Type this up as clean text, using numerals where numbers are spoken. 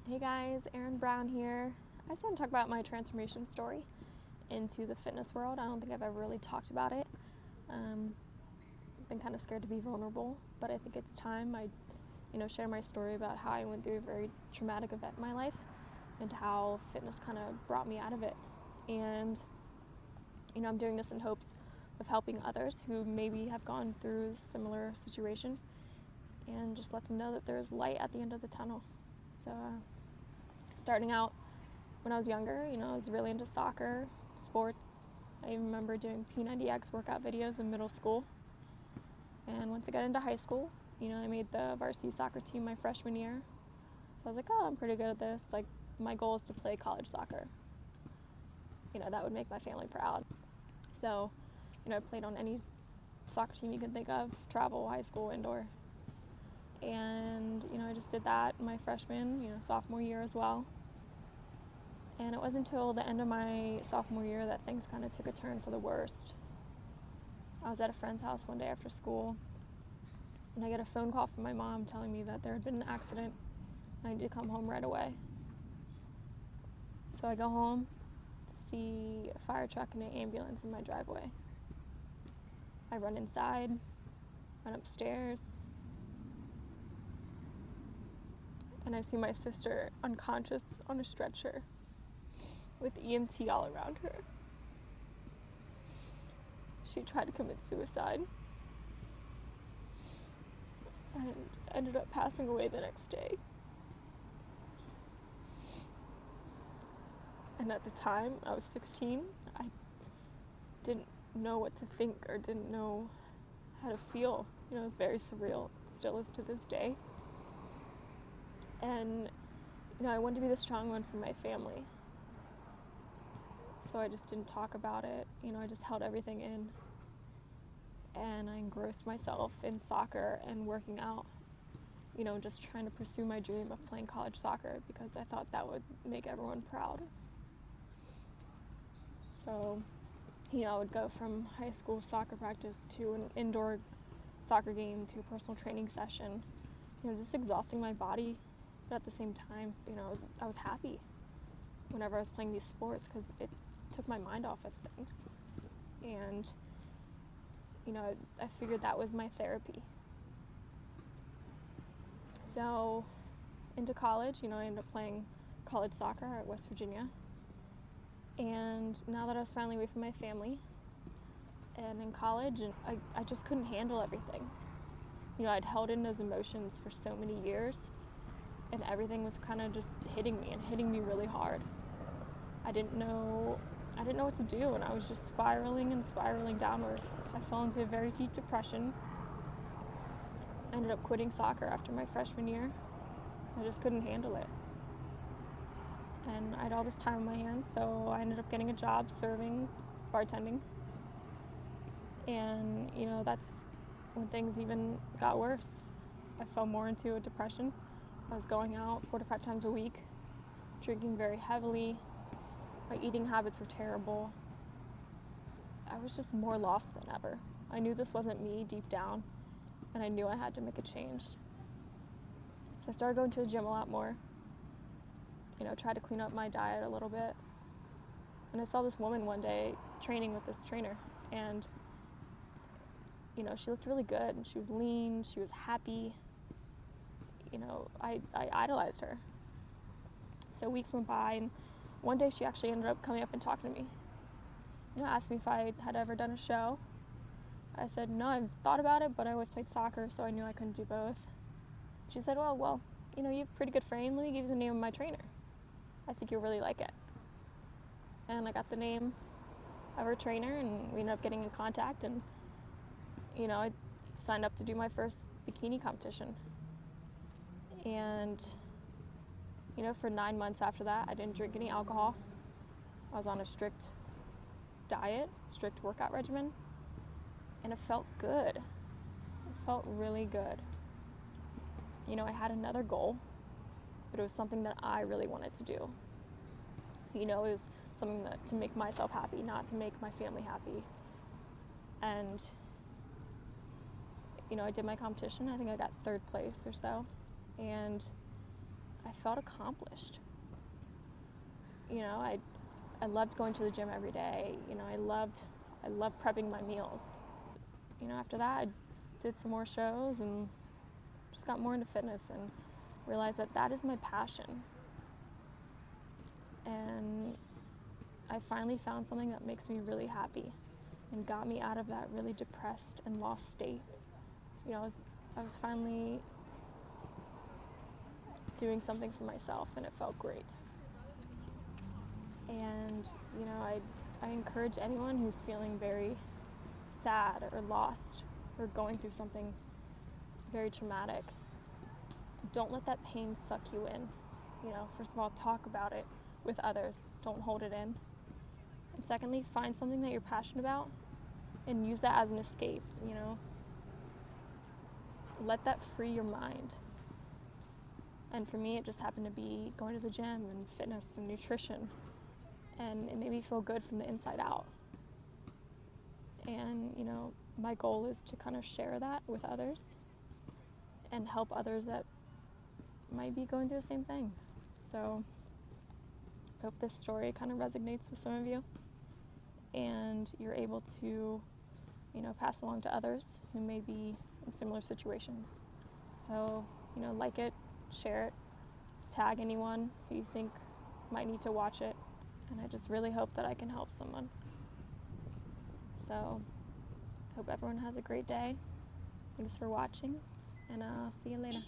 Hey guys, Erin Brown here. I just want to talk about my transformation story into the fitness world. I don't think I've ever really talked about it. I've been kind of scared to be vulnerable, but I think it's time I, share my story about how I went through a very traumatic event in my life and how fitness kind of brought me out of it. And, I'm doing this in hopes of helping others who maybe have gone through a similar situation and just let them know that there's light at the end of the tunnel. So, starting out when I was younger, I was really into soccer, sports. I even remember doing P90X workout videos in middle school. And once I got into high school, I made the varsity soccer team my freshman year. So I was like, oh, I'm pretty good at this. Like, my goal is to play college soccer. That would make my family proud. So, I played on any soccer team you can think of, travel, high school, indoor. And, I just did that my freshman, sophomore year as well. And it wasn't until the end of my sophomore year that things kind of took a turn for the worst. I was at a friend's house one day after school, and I get a phone call from my mom telling me that there had been an accident, and I need to come home right away. So I go home to see a fire truck and an ambulance in my driveway. I run inside, run upstairs, and I see my sister unconscious on a stretcher with EMT all around her. She tried to commit suicide and ended up passing away the next day. And at the time, I was 16. I didn't know what to think or didn't know how to feel. It was very surreal. It still is to this day. And, I wanted to be the strong one for my family. So I just didn't talk about it. I just held everything in. And I engrossed myself in soccer and working out, just trying to pursue my dream of playing college soccer because I thought that would make everyone proud. So, I would go from high school soccer practice to an indoor soccer game to a personal training session, just exhausting my body, but at the same time, I was happy whenever I was playing these sports because it took my mind off of things. And, I figured that was my therapy. So, into college, I ended up playing college soccer at West Virginia. And now that I was finally away from my family and in college, and I just couldn't handle everything. I'd held in those emotions for so many years, and everything was kind of just hitting me really hard. I didn't know what to do, and I was just spiraling downward. I fell into a very deep depression. I ended up quitting soccer after my freshman year. I just couldn't handle it. And I had all this time on my hands, so I ended up getting a job serving, bartending. And, that's when things even got worse. I fell more into a depression. I was going out 4 to 5 times a week, drinking very heavily. My eating habits were terrible. I was just more lost than ever. I knew this wasn't me deep down, and I knew I had to make a change. So I started going to the gym a lot more. Tried to clean up my diet a little bit. And I saw this woman one day training with this trainer, and she looked really good, and she was lean, she was happy. I idolized her. So weeks went by, and one day she actually ended up coming up and talking to me. Asked me if I had ever done a show. I said, no, I've thought about it, but I always played soccer, so I knew I couldn't do both. She said, well, you have a pretty good frame. Let me give you the name of my trainer. I think you'll really like it. And I got the name of her trainer, and we ended up getting in contact, and, I signed up to do my first bikini competition. And, for 9 months after that, I didn't drink any alcohol. I was on a strict diet, strict workout regimen, and it felt good. It felt really good. I had another goal, but it was something that I really wanted to do. It was something to make myself happy, not to make my family happy. And, I did my competition. I think I got 3rd place or so. And I felt accomplished. You know, I loved going to the gym every day. You know, I loved prepping my meals. You know, after that, I did some more shows and just got more into fitness and realized that that is my passion. And I finally found something that makes me really happy and got me out of that really depressed and lost state. You know, I was finally doing something for myself, and it felt great. And, you know, I encourage anyone who's feeling very sad or lost or going through something very traumatic to don't let that pain suck you in. You know, first of all, talk about it with others. Don't hold it in. And secondly, find something that you're passionate about and use that as an escape, you know. Let that free your mind. And for me, it just happened to be going to the gym and fitness and nutrition. And it made me feel good from the inside out. And, you know, my goal is to kind of share that with others and help others that might be going through the same thing. So I hope this story kind of resonates with some of you and you're able to, you know, pass along to others who may be in similar situations. So, you know, like it, share it, tag anyone who you think might need to watch it. And I just really hope that I can help someone. So, hope everyone has a great day. Thanks for watching, and I'll see you later.